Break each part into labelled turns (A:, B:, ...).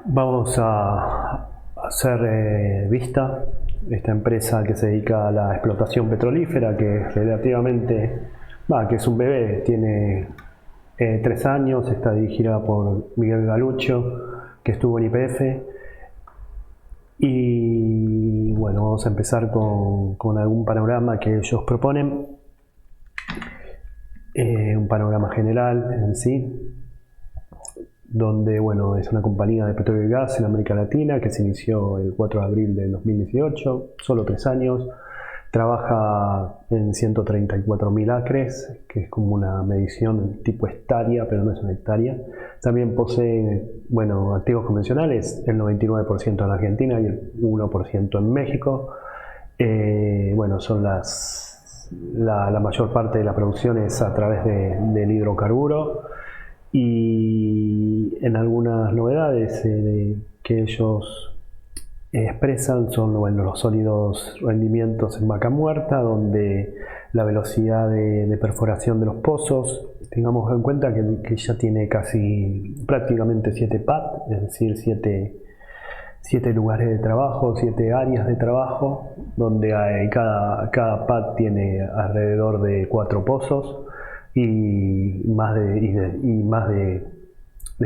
A: Vamos a hacer Vista, esta empresa que se dedica a la explotación petrolífera, que es relativamente, que es un bebé, tiene 3 años, está dirigida por Miguel Galucho, que estuvo en YPF. Y bueno, vamos a empezar con algún panorama que ellos proponen, un panorama general en sí, donde bueno, es una compañía de petróleo y gas en América Latina que se inició el 4 de abril del 2018, solo 3 años, trabaja en 134.000 acres, que es como una medición tipo hectárea, pero no es una hectárea. También posee, bueno, activos convencionales, el 99% en Argentina y el 1% en México. Bueno, son la mayor parte de la producción es a través del hidrocarburo, y en algunas novedades que ellos expresan son, bueno, los sólidos rendimientos en vaca muerta, donde la velocidad de perforación de los pozos, tengamos en cuenta que ya tiene casi prácticamente 7 pad, es decir, 7 lugares de trabajo, 7 áreas de trabajo, donde cada pad tiene alrededor de 4 pozos y más de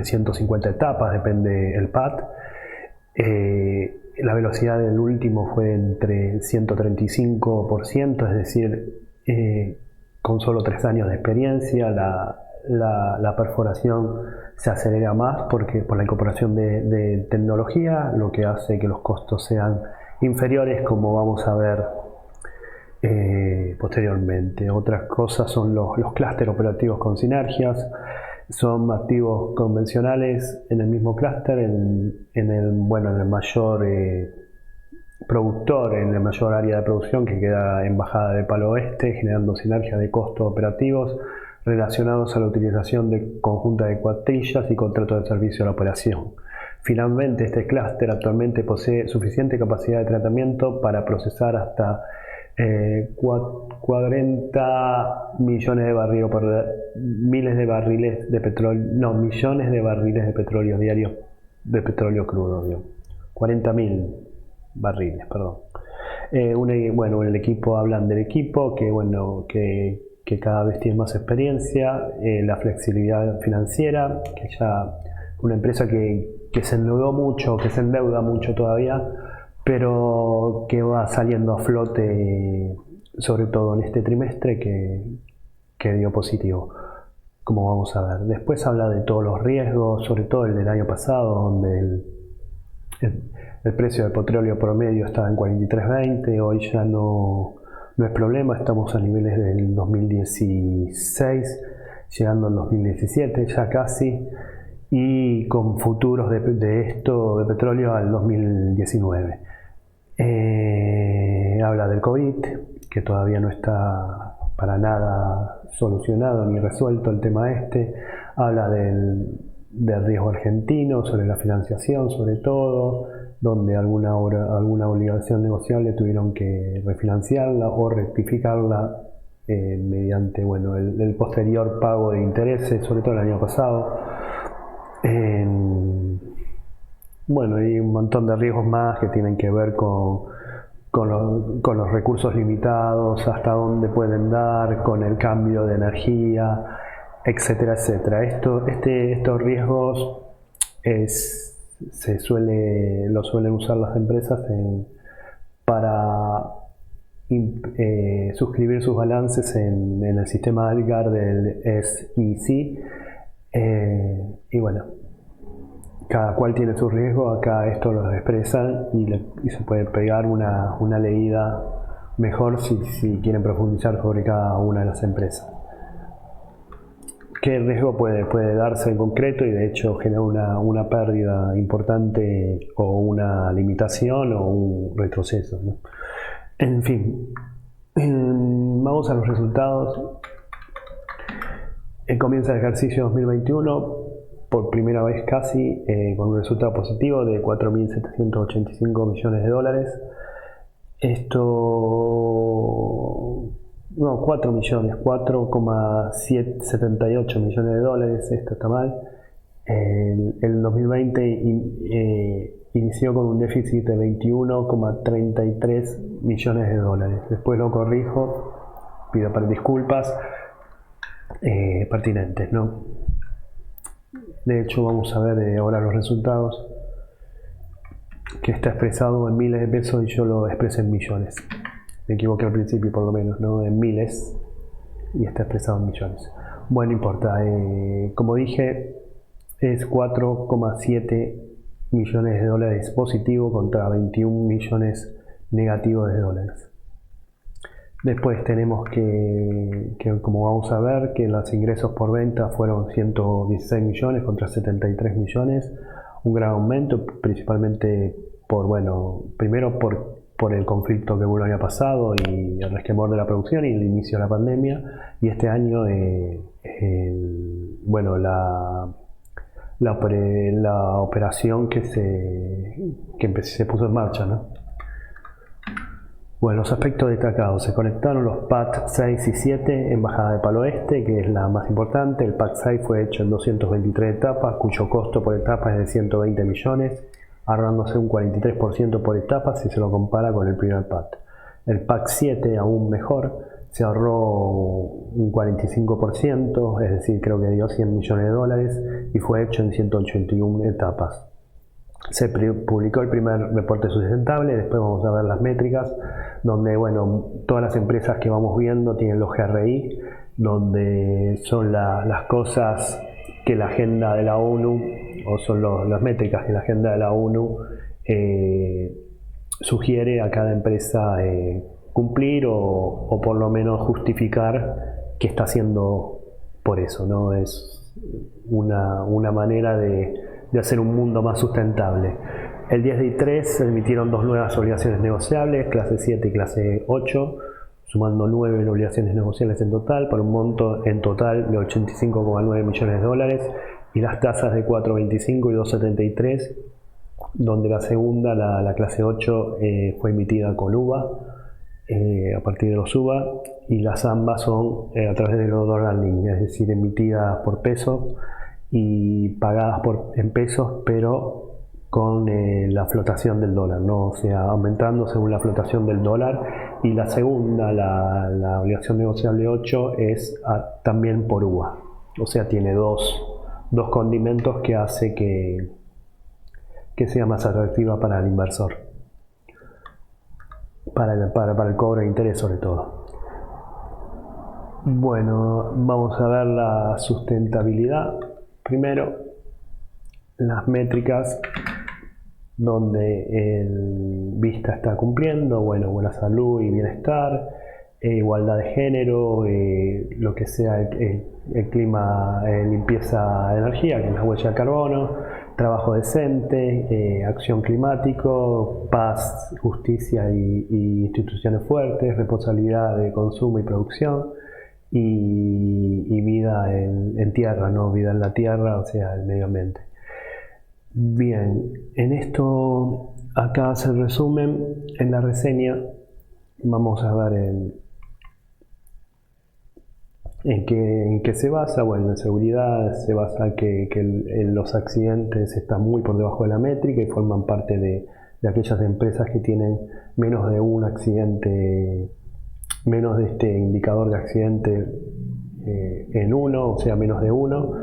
A: 150 etapas, depende el pad. La velocidad del último fue entre 135%, es decir, con solo 3 años de experiencia la perforación se acelera más por la incorporación de tecnología, lo que hace que los costos sean inferiores, como vamos a ver posteriormente. Otras cosas son los clústeres operativos con sinergias. Son activos convencionales en el mismo clúster, en el mayor productor, en la mayor área de producción, que queda en Bajada de Palo Oeste, generando sinergias de costos operativos relacionados a la utilización conjunta de cuadrillas y contratos de servicio a la operación. Finalmente, este clúster actualmente posee suficiente capacidad de tratamiento para procesar hasta 40 millones de barriles de petróleo, millones de barriles de petróleo diarios, de petróleo crudo, 40.000 barriles, perdón. El equipo, hablan del equipo, que cada vez tiene más experiencia, la flexibilidad financiera, que ya una empresa que se endeuda mucho todavía, pero que va saliendo a flote, sobre todo en este trimestre, que dio positivo, como vamos a ver. Después habla de todos los riesgos, sobre todo el del año pasado, donde el precio del petróleo promedio estaba en 43.20, hoy ya no es problema, estamos a niveles del 2016, llegando al 2017 ya casi, y con futuros de petróleo al 2019. Habla del COVID, que todavía no está para nada solucionado ni resuelto el tema este. Habla del riesgo argentino, sobre la financiación sobre todo, donde alguna obligación negociable tuvieron que refinanciarla o rectificarla mediante el posterior pago de intereses, sobre todo el año pasado. Y un montón de riesgos más que tienen que ver con los recursos limitados, hasta dónde pueden dar, con el cambio de energía, etcétera, etcétera. Estos riesgos lo suelen usar las empresas para suscribir sus balances en el sistema ALGAR del SEC. Y bueno, cada cual tiene su riesgo, acá esto lo expresan y se puede pegar una leída mejor si quieren profundizar sobre cada una de las empresas. ¿Qué riesgo puede darse en concreto y de hecho genera una pérdida importante o una limitación o un retroceso, ¿no? En fin, vamos a los resultados. Comienza el ejercicio 2021 por primera vez casi con un resultado positivo de 4.785 millones de dólares. 4,78 millones de dólares, esto está mal. El 2020 inició con un déficit de 21,33 millones de dólares. Después lo corrijo, pido disculpas pertinentes, ¿no? De hecho, vamos a ver ahora los resultados, que está expresado en miles de pesos y yo lo expresé en millones. Me equivoqué al principio, por lo menos, ¿no? En miles, y está expresado en millones. Bueno, no importa. Como dije, es 4,7 millones de dólares positivo contra 21 millones negativos de dólares. Después tenemos que, como vamos a ver, que los ingresos por venta fueron 116 millones contra 73 millones. Un gran aumento, principalmente primero por el conflicto que hubo el año pasado y el resquemor de la producción y el inicio de la pandemia. Y este año, la operación que se puso en marcha, ¿no? Bueno, los aspectos destacados: se conectaron los PAT 6 y 7 en Bajada de Palo Este, que es la más importante. El PAT 6 fue hecho en 223 etapas, cuyo costo por etapa es de 120 millones, ahorrándose un 43% por etapa si se lo compara con el primer PAT. El PAT 7, aún mejor, se ahorró un 45%, es decir, creo que dio 100 millones de dólares, y fue hecho en 181 etapas. Se publicó el primer reporte sustentable. Después vamos a ver las métricas, donde todas las empresas que vamos viendo tienen los GRI, donde son las cosas que la agenda de la ONU, o son las métricas que la agenda de la ONU sugiere a cada empresa cumplir o por lo menos justificar que está haciendo por eso, ¿no? Es una manera de hacer un mundo más sustentable. El 10 de I3 se emitieron 2 nuevas obligaciones negociables, clase 7 y clase 8, sumando 9 obligaciones negociables en total, por un monto en total de 85,9 millones de dólares, y las tasas de 4,25 y 2,73, donde la segunda, la clase 8, fue emitida con UVA, a partir de los UVA, y las ambas son a través de los dollar link, es decir, emitidas por pesos y pagadas en pesos, pero con la flotación del dólar, ¿no? O sea, aumentando según la flotación del dólar. Y la segunda, la obligación negociable 8, es también por UVA. O sea, tiene dos condimentos que hace que sea más atractiva para el inversor, para el cobro de interés sobre todo. Bueno, vamos a ver la sustentabilidad. Primero, las métricas donde el Vista está cumpliendo, buena salud y bienestar, igualdad de género, lo que sea el clima, limpieza de energía, que es la huella de carbono, trabajo decente, acción climático, paz, justicia y instituciones fuertes, responsabilidad de consumo y producción, y vida en tierra, ¿no? Vida en la tierra, o sea, el medio ambiente. Bien, en esto acá se resumen en la reseña. Vamos a ver en qué se basa. Bueno, en seguridad se basa que los accidentes están muy por debajo de la métrica y forman parte de aquellas empresas que tienen menos de un accidente, menos de este indicador de accidente en 1, o sea, menos de 1.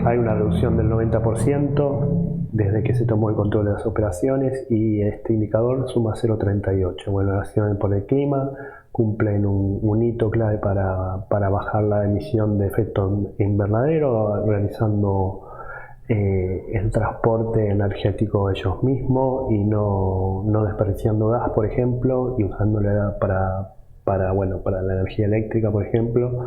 A: Hay una reducción del 90% desde que se tomó el control de las operaciones, y este indicador suma 0,38. Bueno, las acciones por el clima cumplen un hito clave para bajar la emisión de efecto invernadero, realizando el transporte energético ellos mismos y no desperdiciando gas, por ejemplo, y usándolo para la energía eléctrica, por ejemplo.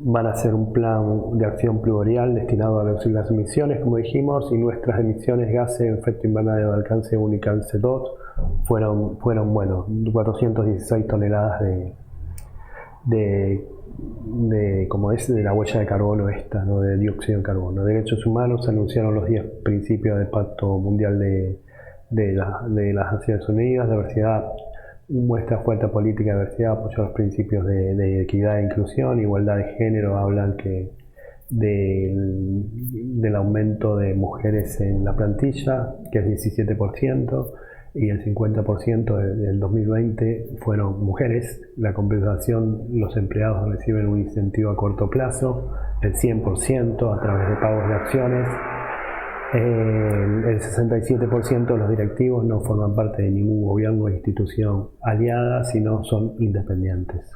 A: Van a hacer un plan de acción plurianual destinado a reducir las emisiones, como dijimos, y nuestras emisiones de gases de efecto invernadero de alcance 1 y alcance 2 fueron 416 toneladas de la huella de carbono esta, ¿no? De dióxido de carbono. Derechos humanos anunciaron los 10 principios del Pacto Mundial de las Naciones Unidas. Diversidad muestra fuerte política de diversidad, apoyó los principios de equidad e inclusión. Igualdad de género, hablan que del aumento de mujeres en la plantilla, que es 17%, y el 50% del 2020 fueron mujeres. La compensación, los empleados reciben un incentivo a corto plazo, el 100% a través de pagos de acciones. El 67% de los directivos no forman parte de ningún gobierno o institución aliada, sino son independientes.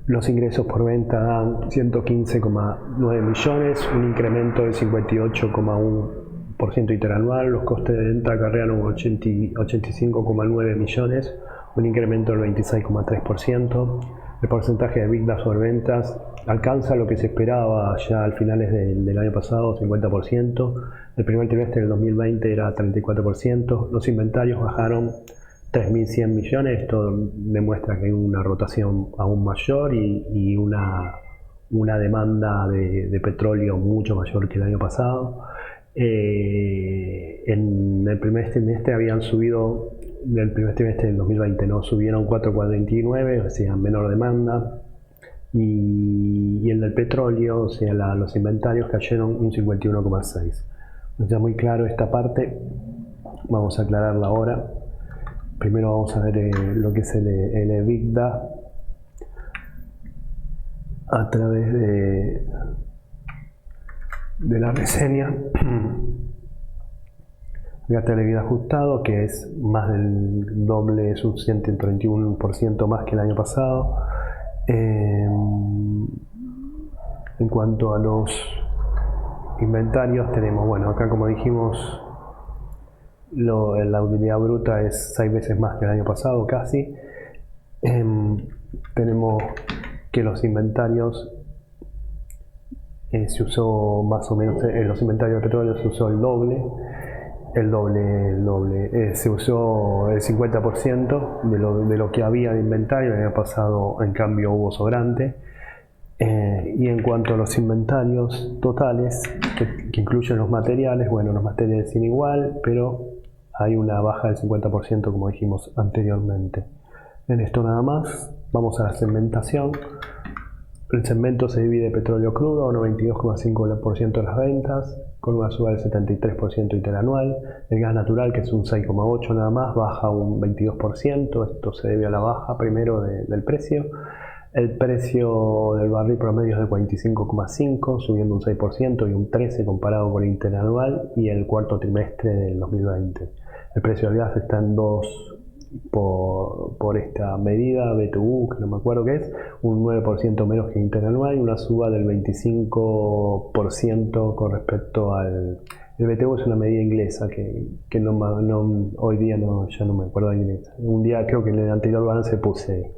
A: Los ingresos por venta dan 115,9 millones, un incremento del 58,1% interanual. Los costes de venta acarrearon 85,9 millones, un incremento del 26,3%. El porcentaje de EBITDA sobre ventas alcanza lo que se esperaba ya al finales del año pasado, 50%. El primer trimestre del 2020 era 34%. Los inventarios bajaron 3.100 millones. Esto demuestra que hay una rotación aún mayor y una demanda de petróleo mucho mayor que el año pasado. En el primer trimestre habían subido, del primer trimestre del 2020, ¿no? Subieron 4,49, o sea, menor demanda. Y el del petróleo, o sea, los inventarios cayeron un 51,6. No está muy claro esta parte, vamos a aclararla ahora. Primero vamos a ver lo que es el EBITDA a través de la reseña. Acá está el EBITDA ajustado, que es más del doble, es un 131% más que el año pasado. En cuanto a los inventarios, tenemos, bueno, acá como dijimos, la utilidad bruta es 6 veces más que el año pasado, casi. Tenemos que los inventarios se usó más o menos, en los inventarios de petróleo se usó el doble, se usó el 50% de lo que había de inventario. El año pasado, en cambio, hubo sobrante. Y en cuanto a los inventarios totales, que incluyen los materiales, bueno, los materiales siguen igual, pero hay una baja del 50%, como dijimos anteriormente. En esto nada más. Vamos a la segmentación. El segmento se divide petróleo crudo, un 92,5% de las ventas, con una suba del 73% interanual. El gas natural, que es un 6,8% nada más, baja un 22%. Esto se debe a la baja primero del precio. El precio del barril promedio es de 45,5, subiendo un 6% y un 13% comparado con el interanual y el cuarto trimestre del 2020. El precio del gas está en 2 por esta medida, BTU, que no me acuerdo qué es, un 9% menos que interanual y una suba del 25% con respecto al... El BTU es una medida inglesa que hoy día ya no me acuerdo de inglés. Un día, creo que en el anterior balance puse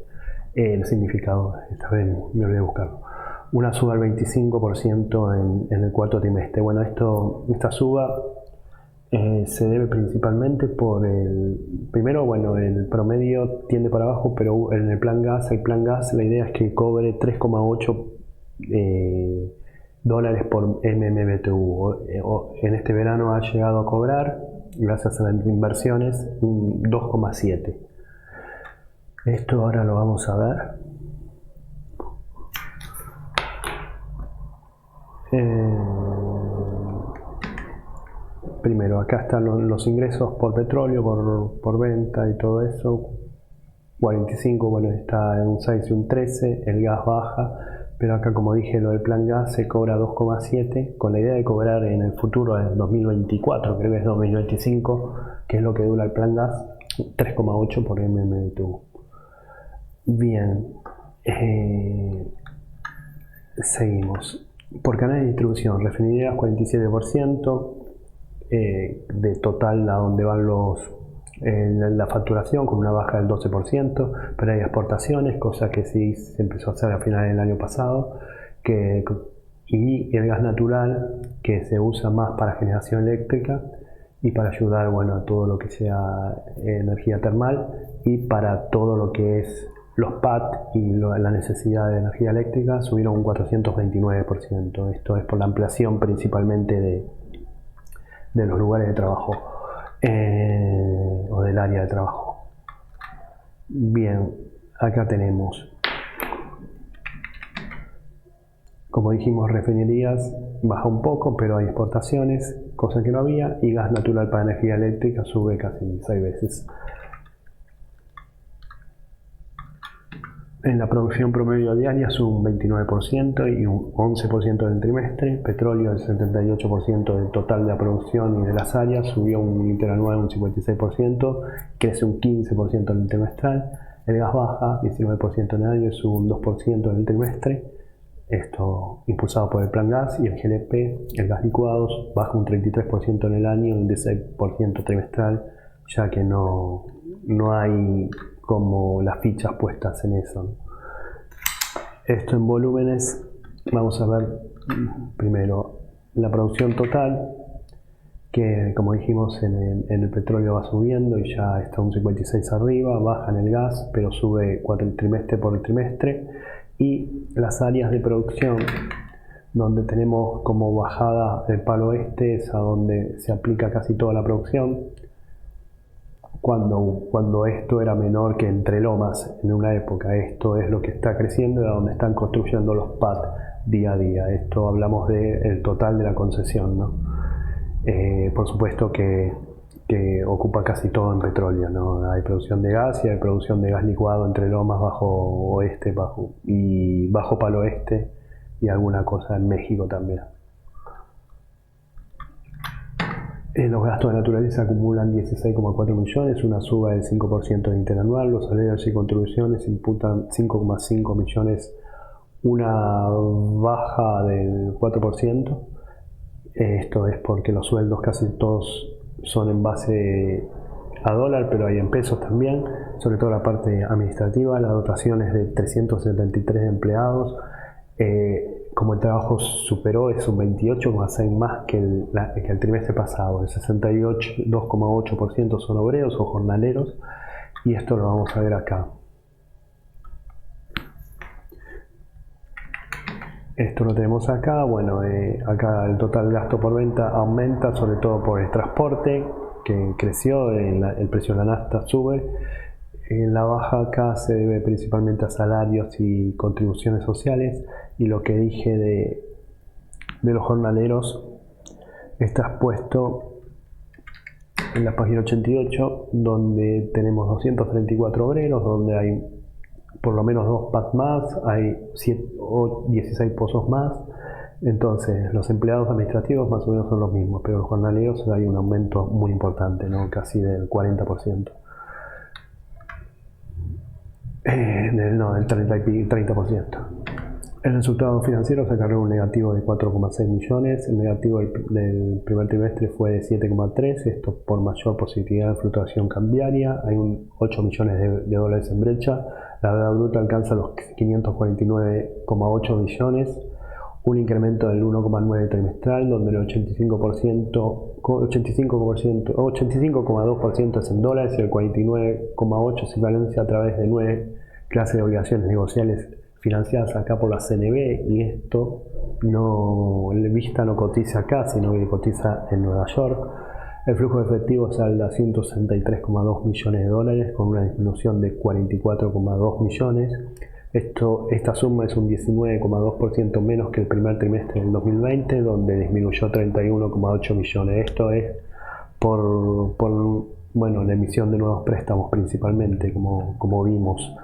A: el significado, esta vez me olvidé de buscarlo. Una suba del 25% en el cuarto trimestre. Bueno, esta suba se debe principalmente por primero, bueno, el promedio tiende para abajo, pero en el plan gas, la idea es que cobre 3,8 dólares por MMBTU. En este verano ha llegado a cobrar, gracias a las inversiones, 2,7. Esto ahora lo vamos a ver. Primero, acá están los ingresos por petróleo, por venta y todo eso. 45, bueno, está en un 6 y un 13, el gas baja, pero acá, como dije, lo del plan gas se cobra 2,7, con la idea de cobrar en el futuro, en 2024, creo que es 2025, que es lo que dura el plan gas, 3,8 por MMBTU. Bien, seguimos. Por canal de distribución, refinerías 47%, de total a donde van la facturación, con una baja del 12%, pero hay exportaciones, cosa que sí se empezó a hacer a finales del año pasado, y el gas natural, que se usa más para generación eléctrica y para ayudar, bueno, a todo lo que sea energía termal y para todo lo que es los PAT y la necesidad de energía eléctrica, subieron un 429%. Esto es por la ampliación principalmente de los lugares de trabajo o del área de trabajo. Bien, acá tenemos Como dijimos, refinerías baja un poco, pero hay exportaciones, cosa que no había, y gas natural para energía eléctrica sube casi 6 veces. En la producción promedio diaria sube un 29% y un 11% del trimestre. Petróleo, el 78% del total de la producción y de las áreas, subió un interanual un 56%, crece un 15% en el trimestral. El gas baja 19% en el año, sube un 2% en el trimestre. Esto impulsado por el Plan Gas, y el GLP, el gas licuados, baja un 33% en el año y un 16% trimestral, ya que no hay como las fichas puestas en eso, ¿no? Esto en volúmenes, vamos a ver primero la producción total, que como dijimos en el petróleo va subiendo y ya está un 56 arriba, baja en el gas, pero sube trimestre por trimestre. Y las áreas de producción donde tenemos como bajada del palo este es a donde se aplica casi toda la producción. Cuando esto era menor que Entre Lomas en una época, esto es lo que está creciendo y a donde están construyendo los PAD día a día. Esto hablamos del total de la concesión, ¿no? Por supuesto que ocupa casi todo en petróleo, ¿no? Hay producción de gas y hay producción de gas licuado Entre Lomas, Bajo Oeste y Bajo Palo Este, y alguna cosa en México también. Los gastos de naturaleza acumulan 16,4 millones, una suba del 5% interanual. Los salarios y contribuciones imputan 5,5 millones, una baja del 4%. Esto es porque los sueldos casi todos son en base a dólar, pero hay en pesos también, sobre todo la parte administrativa. La dotación es de 373 empleados. Como el trabajo superó, es un 28,6 más que el trimestre pasado. El 62,8% son obreros o jornaleros, y esto lo vamos a ver acá. Esto lo tenemos acá. Bueno, acá el total gasto por venta aumenta, sobre todo por el transporte, que creció, el precio de la nafta sube. La baja acá se debe principalmente a salarios y contribuciones sociales, y lo que dije de los jornaleros está puesto en la página 88, donde tenemos 234 obreros, donde hay por lo menos 2 PAD más, hay 16 pozos más. Entonces los empleados administrativos más o menos son los mismos, pero los jornaleros hay un aumento muy importante, ¿no? Casi del 40%. Del 30%. El resultado financiero se cargó un negativo de 4,6 millones. El negativo del primer trimestre fue de 7,3, esto por mayor positividad de fluctuación cambiaria. Hay 8 millones de dólares en brecha. La deuda bruta alcanza los 549,8 millones, un incremento del 1,9 trimestral, donde el 85,2% es en dólares y el 49,8% se financia a través de 9 clases de obligaciones negociables financiadas acá por la CNB, y esto el Vista no cotiza acá, sino que cotiza en Nueva York. El flujo de efectivo salda a 163,2 millones de dólares, con una disminución de 44,2 millones. Esta suma es un 19,2% menos que el primer trimestre del 2020, donde disminuyó 31,8 millones. Esto es por la emisión de nuevos préstamos principalmente, como vimos.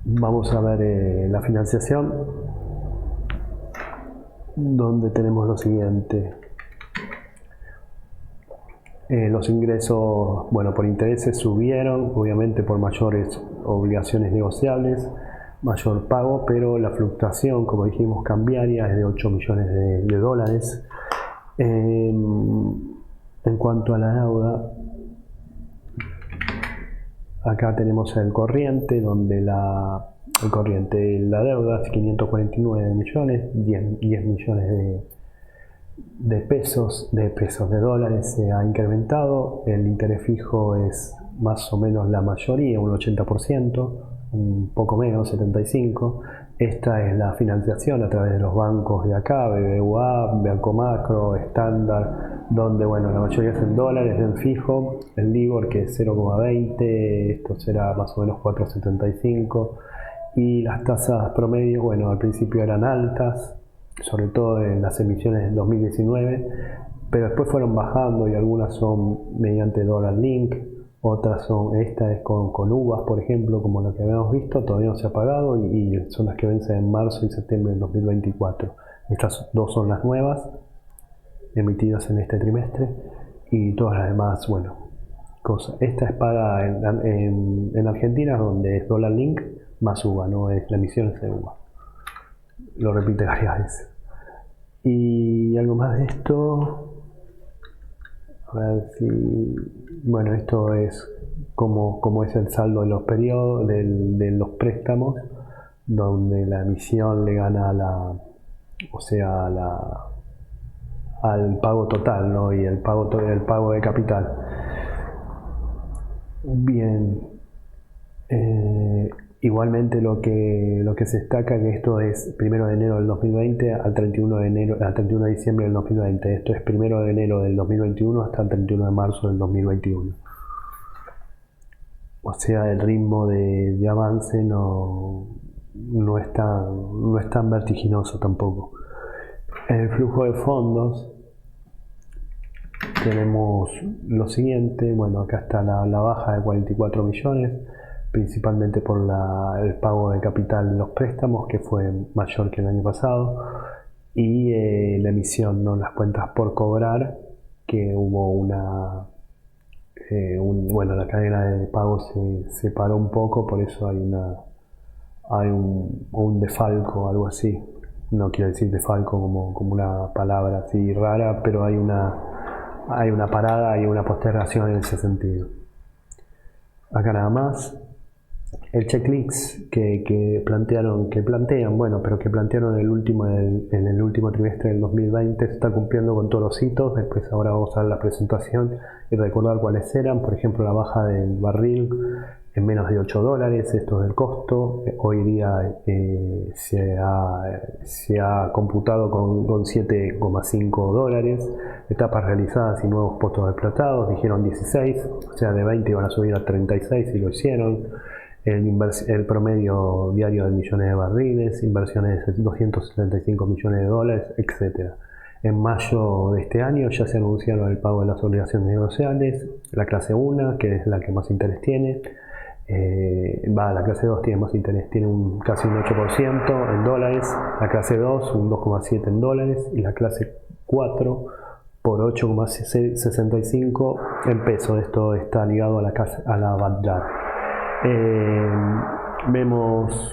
A: Vamos a ver la financiación, donde tenemos lo siguiente. Los ingresos, por intereses subieron, obviamente por mayores obligaciones negociables, mayor pago, pero la fluctuación, como dijimos, cambiaria es de 8 millones de dólares. En cuanto a la deuda, acá tenemos el corriente, donde la deuda es 549 millones, 10 millones de dólares se ha incrementado. El interés fijo es más o menos la mayoría, un 80%, un poco menos, 75%. Esta es la financiación a través de los bancos de acá, BBVA, Banco Macro, Estándar, donde la mayoría es en dólares, en fijo. El LIBOR, que es 0,20, esto será más o menos 4,75, y las tasas promedio, bueno, al principio eran altas, sobre todo en las emisiones del 2019, pero después fueron bajando y algunas son mediante dólar link, otras son, esta es con uvas, por ejemplo, como lo que habíamos visto, todavía no se ha pagado y son las que vencen en marzo y septiembre del 2024. Estas dos son las nuevas, emitidas en este trimestre, y todas las demás, bueno, cosas. Esta es paga en Argentina, donde es dólar link más uva, no es la emisión es de uva. Lo repite varias veces. Y algo más de esto, a ver si, bueno, esto es como es el saldo de los periodos, de los préstamos, donde la emisión le gana al pago total, ¿no? Y el pago de capital. Bien. Igualmente lo que se destaca es que esto es 1 de enero del 2020 al 31 de diciembre del 2020. Esto es 1 de enero del 2021 hasta el 31 de marzo del 2021. O sea, el ritmo de avance no es tan vertiginoso tampoco. En el flujo de fondos tenemos lo siguiente. Bueno, acá está la baja de 44 millones, principalmente por el pago de capital en los préstamos, que fue mayor que el año pasado, y la emisión, ¿no? Las cuentas por cobrar, que hubo la cadena de pagos se paró un poco, por eso hay un defalco, algo así. No quiero decir defalco como una palabra así rara, pero hay una parada y una postergación en ese sentido. Acá nada más. El checklist que plantearon en el último trimestre del 2020 se está cumpliendo con todos los hitos. Después ahora vamos a ver la presentación y recordar cuáles eran. Por ejemplo, la baja del barril en menos de $8, esto es del costo. Hoy día se ha computado con $7,5. Etapas realizadas y nuevos puestos explotados, dijeron 16, o sea, de 20 iban a subir a 36 y lo hicieron. El promedio diario de millones de barriles, inversiones de $275 millones, etc. En mayo de este año ya se anunciaron el pago de las obligaciones negociables, la clase 1, que es la que más interés tiene. La clase 2 tiene más interés, tiene casi un 8% en dólares, la clase 2 un 2,7% en dólares y la clase 4 por 8,65 en pesos. Esto está ligado a la Bagdad. Vemos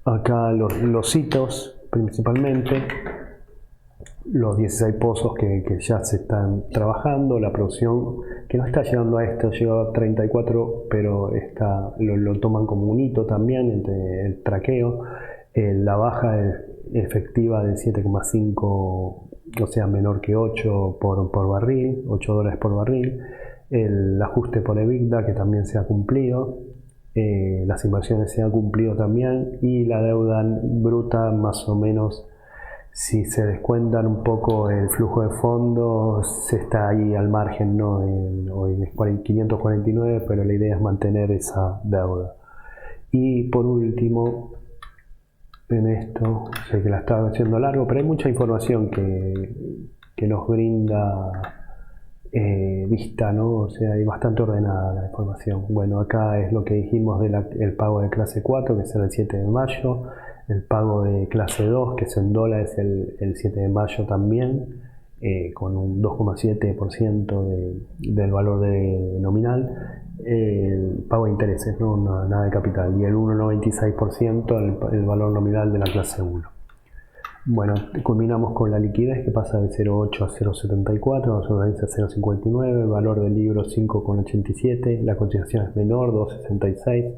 A: acá los hitos, principalmente los 16 pozos que ya se están trabajando, la producción que no está llegando a esto, llegó a 34, pero lo toman como un hito también entre el traqueo, la baja efectiva del 7,5, o sea, menor que 8 por barril, $8 por barril, el ajuste por EBITDA que también se ha cumplido, las inversiones se han cumplido también, y la deuda bruta más o menos, si se descuentan un poco el flujo de fondos, se está ahí al margen, ¿no? Hoy es 549, pero la idea es mantener esa deuda. Y por último, en esto, sé que la estaba haciendo largo, pero hay mucha información que nos brinda vista, ¿no? O sea, hay bastante ordenada la información. Bueno, acá es lo que dijimos del pago de clase 4, que será el 7 de mayo, el pago de clase 2, que es en dólares, el 7 de mayo también, con un 2,7% del valor nominal, el pago de intereses, ¿no? Nada de capital, y el 1,96% el valor nominal de la clase 1. Bueno, culminamos con la liquidez, que pasa de 0,8 a 0,74, nos organiza 0,59, el valor del libro 5,87, la cotización es menor, 2,66,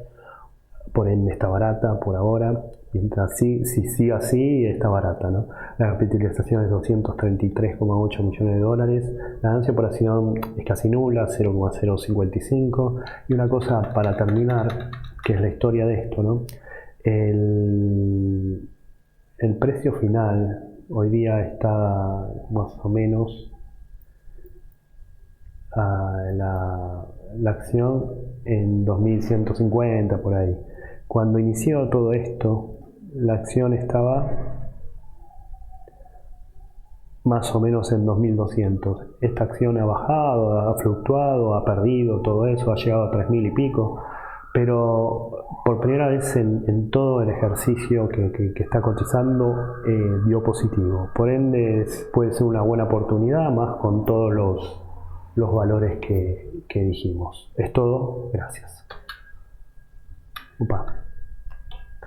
A: por ende está barata por ahora, mientras si sigue así está barata, ¿no? La capitalización es $233,8 millones, la ganancia por acción es casi nula, 0,055, y una cosa para terminar, que es la historia de esto, ¿no? El precio final hoy día está más o menos la acción en 2.150 por ahí, Cuando inició todo esto, la acción estaba más o menos en 2200. Esta acción ha bajado, ha fluctuado, ha perdido todo eso, ha llegado a 3000 y pico, pero por primera vez en todo el ejercicio que está cotizando dio positivo. Por ende puede ser una buena oportunidad, más con todos los valores que dijimos. Es todo, gracias. Upa.